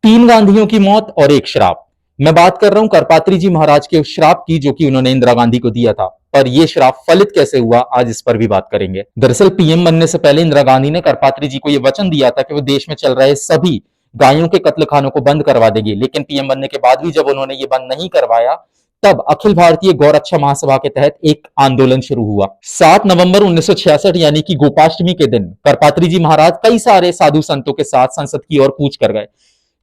तीन गांधियों की मौत और एक श्राप। मैं बात कर रहा हूं करपात्री जी महाराज के श्राप की, जो कि उन्होंने इंदिरा गांधी को दिया था। पर यह श्राप फलित कैसे हुआ, आज इस पर भी बात करेंगे। दरअसल पीएम बनने से पहले इंदिरा गांधी ने करपात्री जी को यह वचन दिया था कि वो देश में चल रहे सभी गायों के कत्लखानों को बंद करवा देगी। लेकिन पीएम बनने के बाद भी जब उन्होंने ये बंद नहीं करवाया, तब अखिल भारतीय गौरक्षा महासभा के तहत एक आंदोलन शुरू हुआ। 7 नवंबर 1966 यानी कि गोपाष्टमी के दिन करपात्री जी महाराज कई सारे साधु संतों के साथ संसद की ओर कूच कर गए।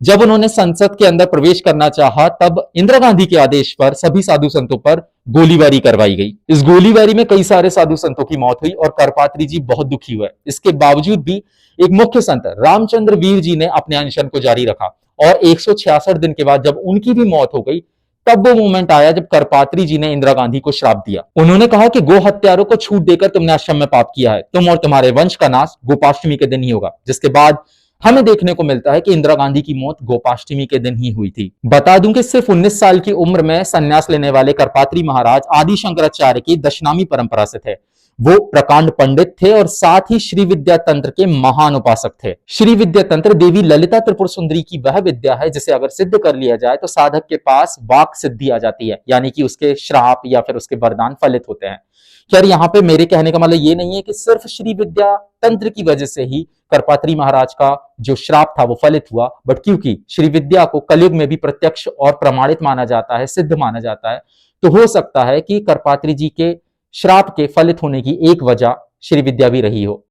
जब उन्होंने संसद के अंदर प्रवेश करना चाहा, तब इंदिरा गांधी के आदेश पर सभी साधु संतों पर गोलीबारी करवाई गई। इस गोलीबारी में कई सारे साधु संतों की मौत हुई और करपात्री जी बहुत दुखी हुए। इसके बावजूद भी एक मुख्य संत रामचंद्र वीर जी ने अपने अनशन को जारी रखा और 166 दिन के बाद जब उनकी भी मौत हो गई, तब वो मोमेंट आया जब करपात्री जी ने इंदिरा गांधी को श्राप दिया। उन्होंने कहा कि गो हत्यारों को छूट देकर तुमने आश्रम में पाप किया है, तुम और तुम्हारे वंश का नाश गोपाष्टमी के दिन ही होगा। जिसके बाद हमें देखने को मिलता है कि इंदिरा गांधी की मौत गोपाष्टमी के दिन ही हुई थी। बता दूं कि सिर्फ 19 साल की उम्र में संन्यास लेने वाले करपात्री महाराज आदि शंकराचार्य की दशनामी परंपरा से थे। वो प्रकांड पंडित थे और साथ ही श्री विद्या तंत्र के महान उपासक थे। श्री विद्या तंत्र देवी ललिता त्रिपुर सुंदरी की वह विद्या है जिसे अगर सिद्ध कर लिया जाए तो साधक के पास वाक सिद्धि आ जाती है, यानी कि उसके श्राप या फिर उसके वरदान फलित होते हैं। खैर, यहाँ पे मेरे कहने का मतलब ये नहीं है कि सिर्फ श्री विद्या तंत्र की वजह से ही करपात्री महाराज का जो श्राप था वो फलित हुआ, बट क्योंकि श्री विद्या को कलयुग में भी प्रत्यक्ष और प्रमाणित माना जाता है, सिद्ध माना जाता है, तो हो सकता है कि करपात्री जी के श्राप के फलित होने की एक वजह श्री विद्या भी रही हो।